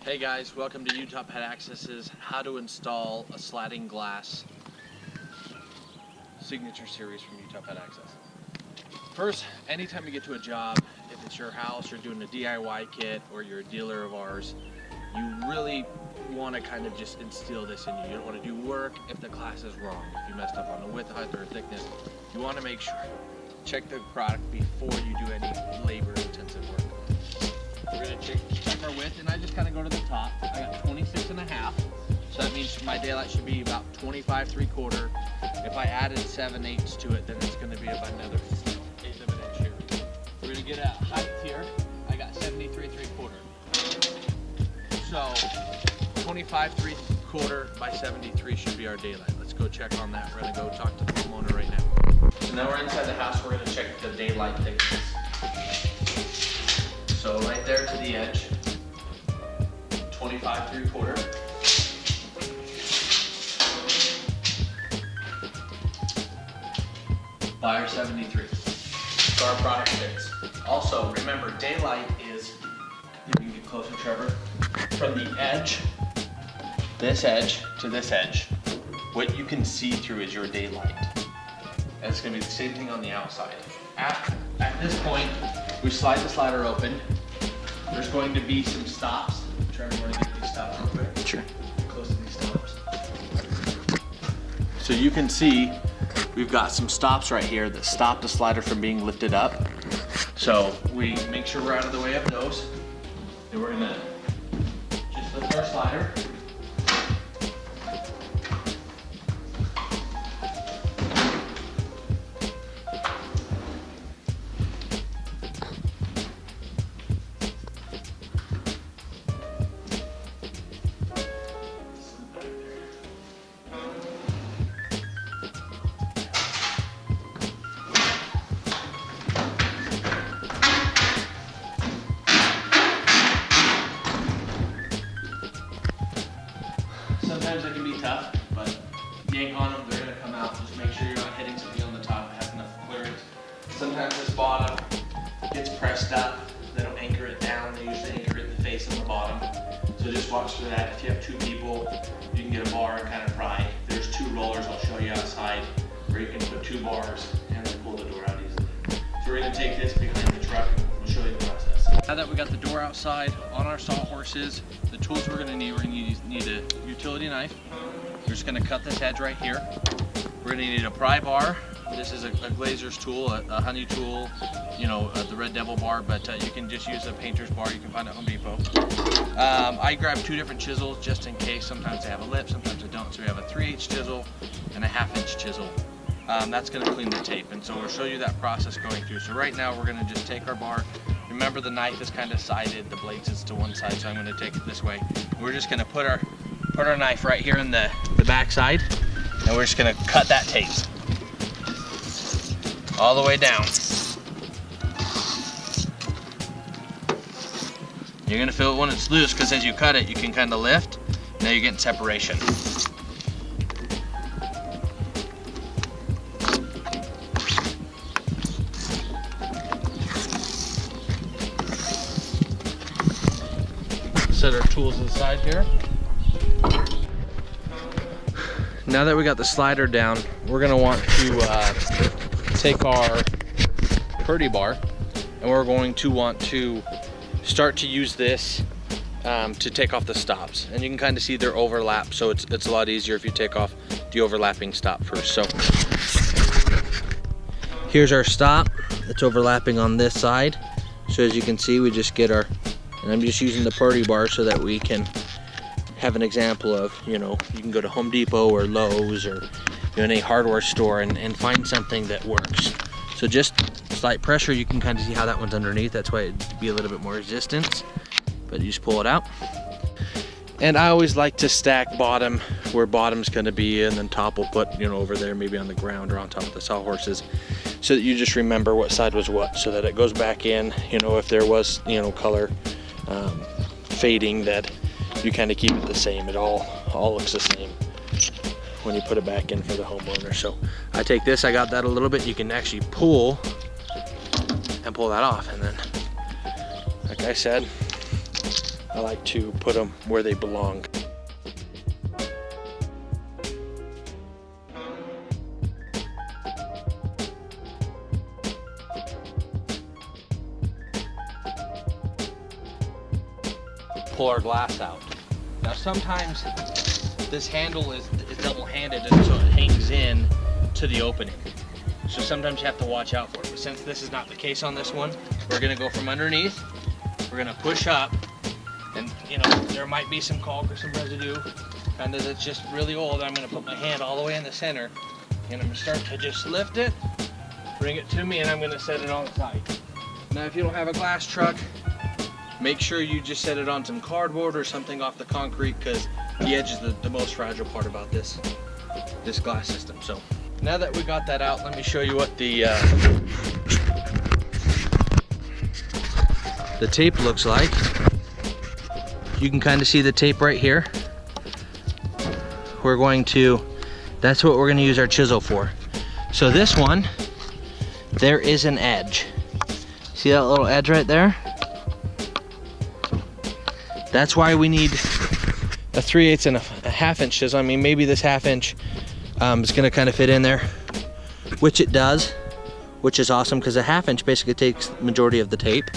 Hey guys, welcome to Utah Pet Access's how to install a sliding glass signature series from Utah Pet Access. First, anytime you get to a job, if it's your house, you're doing a DIY kit, or you're a dealer of ours, you really want to kind of just instill this in you. You don't want to do work if the glass is wrong. If you messed up on the width, height, or thickness, you want to make sure, check the product before you do any labor-intensive work. We're going to check our width, and I just kind of go to the top. I got 26.5, so that means my daylight should be about 25 3/4. If I added 7/8 to it, then it's going to be about another 1/8 of an inch here. We're going to get a height here. I got 73 3/4. So 25 3/4 by 73 should be our daylight. Let's go check on that. We're going to go talk to the homeowner right now. So now we're inside the house. We're going to check the daylight thickness. So right there to the edge, 25 3/4. By our 73. So our product fits. Also, remember, daylight is, if you can get closer, Trevor, from the edge, this edge to this edge, what you can see through is your daylight. And it's going to be the same thing on the outside. At this point, we slide the slider open. There's going to be some stops. Trevor, want to get these stops real quick? Sure. Get close to these stops. So you can see we've got some stops right here that stop the slider from being lifted up. So we make sure we're out of the way of those. Then we're gonna just lift our slider. Sometimes it can be tough, but yank on them, they're going to come out. Just make sure you're not hitting something on the top that has enough clearance. Sometimes this bottom gets pressed up. They don't anchor it down. They usually anchor it in the face and the bottom. So just watch for that. If you have two people, you can get a bar and kind of pry. There's two rollers I'll show you outside where you can put two bars and then pull the door out easily. So we're going to take this behind the truck and we'll show you the process. Now that we got the door outside on our sawhorses, the tools we're going to need a utility knife. We're just going to cut this edge right here. We're going to need a pry bar. This is a glazer's tool, a honey tool, you know, the Red Devil bar, but you can just use a painter's bar. You can find it at Home Depot. I grabbed two different chisels just in case. Sometimes they have a lip, sometimes they don't. So we have a 3/8 chisel and a 1/2 inch chisel. That's going to clean the tape, and so we'll show you that process going through. So right now we're going to just take our bar. Remember, the knife is kind of sided, the blade sits to one side, so I'm going to take it this way. We're just going to put our knife right here in the back side, and we're just going to cut that tape all the way down. You're going to feel it when it's loose, because as you cut it, you can kind of lift. Now you're getting separation. Set our tools aside here. Now that we got the slider down, we're going to want to take our purdy bar, and we're going to want to start to use this to take off the stops. And you can kind of see their overlap, so it's a lot easier if you take off the overlapping stop first. So here's our stop. It's overlapping on this side. So as you can see, we just get our, and I'm just using the purdy bar so that we can have an example of, you know, you can go to Home Depot or Lowe's or, you know, any hardware store and find something that works. So just slight pressure, you can kind of see how that one's underneath. That's why it'd be a little bit more resistance, but you just pull it out. And I always like to stack bottom where bottom's going to be, and then top will put, you know, over there, maybe on the ground or on top of the sawhorses, so that you just remember what side was what, so that it goes back in, you know, if there was, you know, color fading, that you kind of keep it the same. It all looks the same when you put it back in for the homeowner. So I take this, I got that a little bit, you can actually pull and pull that off, and then like I said, I like to put them where they belong. Pull our glass out. Now sometimes this handle is double-handed, and so it hangs in to the opening. So sometimes you have to watch out for it. But since this is not the case on this one, we're gonna go from underneath, we're gonna push up, and you know, there might be some caulk or some residue, kind of that's just really old. I'm gonna put my hand all the way in the center, and I'm gonna start to just lift it, bring it to me, and I'm gonna set it on the side. Now if you don't have a glass truck, make sure you just set it on some cardboard or something off the concrete, because the edge is the most fragile part about this glass system. So now that we got that out, let me show you what the tape looks like. You can kind of see the tape right here. That's what we're going to use our chisel for. So this one, there is an edge. See that little edge right there? That's why we need a 3/8 and a 1/2 inch chisel. I mean, maybe this 1/2 inch is gonna kind of fit in there, which it does, which is awesome, because a 1/2 inch basically takes the majority of the tape.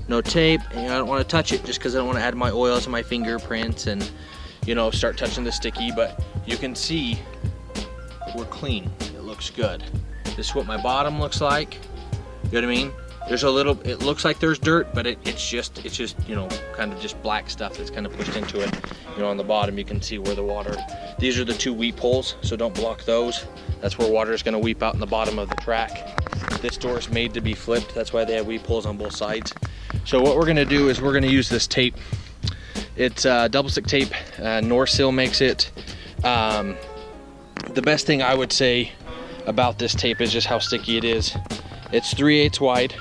No tape, and I don't want to touch it just because I don't want to add my oils and my fingerprints and, you know, start touching the sticky. But you can see we're clean. It looks good. This is what my bottom looks like. You know what I mean? There's a little, it looks like there's dirt, but it's just, you know, kind of just black stuff that's kind of pushed into it. You know, on the bottom you can see where the water, these are the 2 weep holes, so don't block those. That's where water is going to weep out in the bottom of the track. This door is made to be flipped. That's why they have weep holes on both sides. So what we're going to do is we're going to use this tape. It's double stick tape. Norsil makes it. The best thing I would say about this tape is just how sticky it is. It's 3/8 wide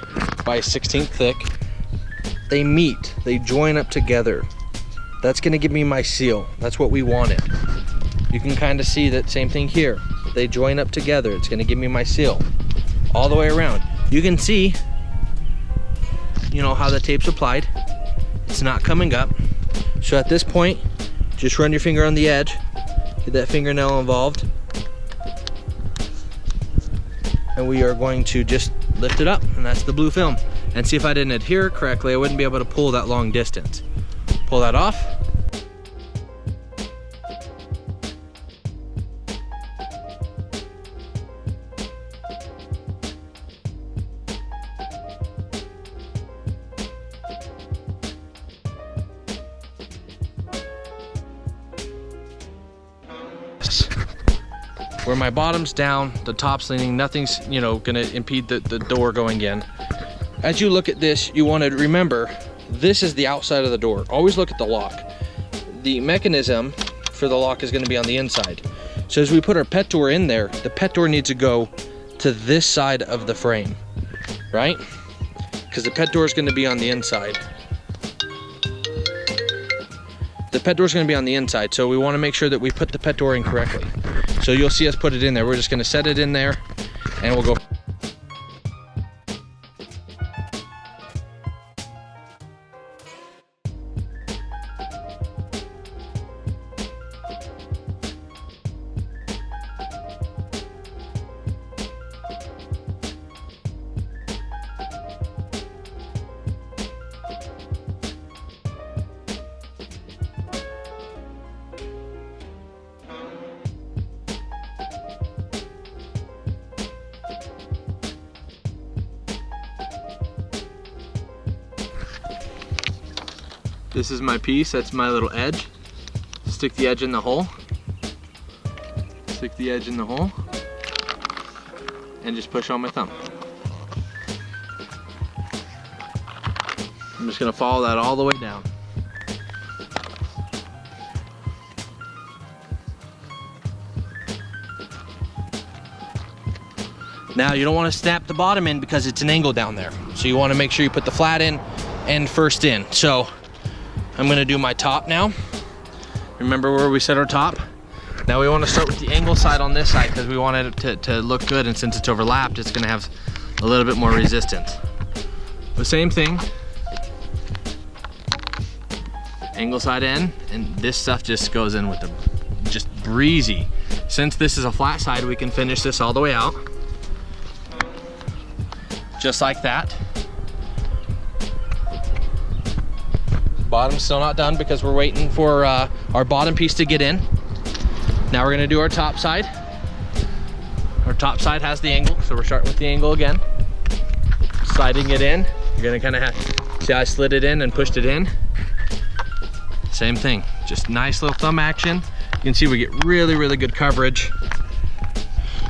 by 1/16 thick. They meet, they join up together. That's going to give me my seal. That's what we wanted. You can kind of see that same thing here. They join up together. It's going to give me my seal all the way around. You can see, you know, how the tape's applied. It's not coming up. So at this point, just run your finger on the edge, get that fingernail involved, and we are going to just lift it up, and that's the blue film. And see, if I didn't adhere correctly, I wouldn't be able to pull that long distance. Pull that off. Where my bottom's down, the top's leaning, nothing's, you know, gonna impede the door going in. As you look at this, you want to remember, this is the outside of the door. Always look at the lock. The mechanism for the lock is gonna be on the inside. So as we put our pet door in there, the pet door needs to go to this side of the frame, right? Because the pet door is gonna be on the inside. the pet door is going to be on the inside, so we want to make sure that we put the pet door in correctly. So you'll see us put it in there. We're just going to set it in there, and we'll go. This is my piece, that's my little edge. Stick the edge in the hole. Stick the edge in the hole. And just push on my thumb. I'm just gonna follow that all the way down. Now you don't want to snap the bottom in because it's an angle down there. So you want to make sure you put the flat in and first in. So I'm gonna do my top now. Remember where we set our top? Now we want to start with the angle side on this side because we want it to look good, and since it's overlapped, it's gonna have a little bit more resistance. The same thing. Angle side in, and this stuff just goes in with the, just breezy. Since this is a flat side, we can finish this all the way out. Just like that. Bottom's still not done because we're waiting for our bottom piece to get in. Now we're gonna do our top side. Our top side has the angle, so we're starting with the angle again. Sliding it in. You're gonna kind of have, see how I slid it in and pushed it in? Same thing, just nice little thumb action. You can see we get really, really good coverage.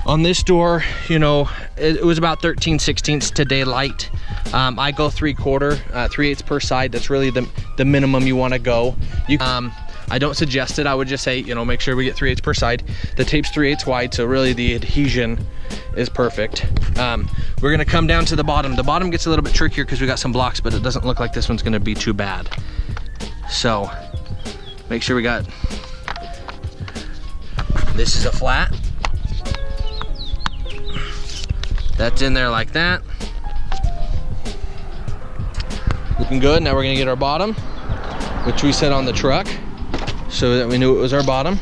On this door, you know, it was about 13/16 to daylight. I go 3/4, 3/8 per side. That's really the minimum you want to go. I don't suggest it. I would just say, you know, make sure we get 3/8 per side. The tape's 3/8 wide, so really the adhesion is perfect. We're gonna come down to the bottom. The bottom gets a little bit trickier because we got some blocks, but it doesn't look like this one's gonna be too bad. So make sure we got, this is a flat. That's in there like that. Looking good. Now we're gonna get our bottom, which we set on the truck so that we knew it was our bottom.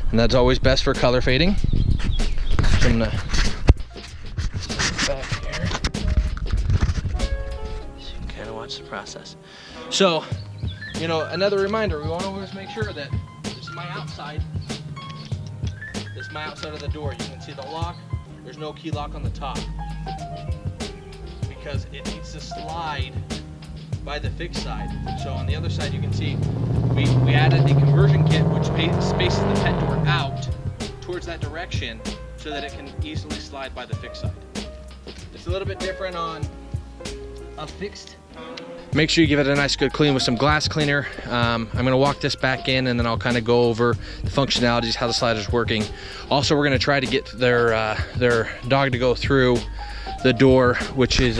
And that's always best for color fading. So I'm gonna back here so you can kind of watch the process. So, you know, another reminder, we want to always make sure that this is my outside. This is my outside of the door. You can see the lock. There's no key lock on the top because it needs to slide by the fixed side. So on the other side, you can see we added the conversion kit, which spaces the pet door out towards that direction so that it can easily slide by the fixed side. It's a little bit different on a fixed. Make sure you give it a nice good clean with some glass cleaner. I'm gonna walk this back in and then I'll kind of go over the functionalities, how the slider's working. Also, we're gonna try to get their dog to go through the door, which is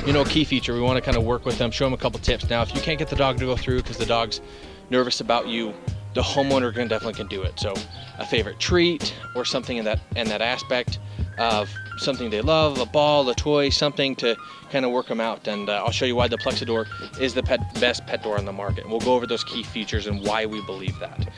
you know, a key feature. We want to kind of work with them, show them a couple tips. Now, if you can't get the dog to go through because the dog's nervous about you, the homeowner definitely can do it. So a favorite treat or something in that aspect of something they love, a ball, a toy, something to kind of work them out. And I'll show you why the Plexador is the best pet door on the market. And we'll go over those key features and why we believe that.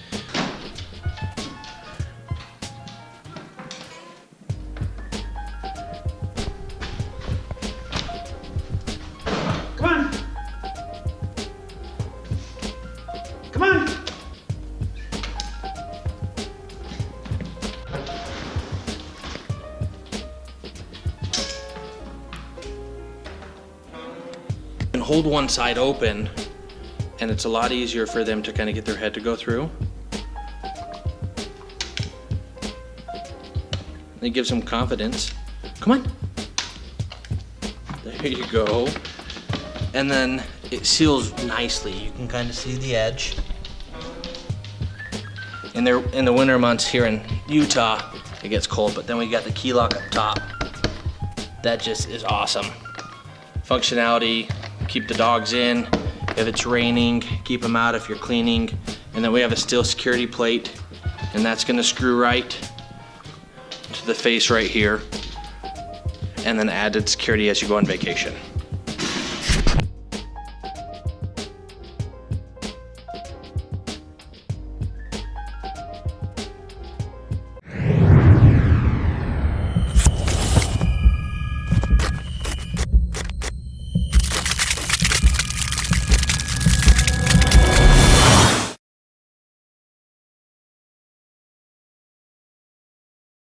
Hold one side open and it's a lot easier for them to kind of get their head to go through. It gives them confidence. Come on. There you go. And then it seals nicely. You can kind of see the edge. In the winter months here in Utah, it gets cold, but then we got the key lock up top. That just is awesome. Functionality, keep the dogs in, If it's raining, keep them out if you're cleaning. And then we have a steel security plate, and that's gonna screw right to the face right here. And then added security as you go on vacation.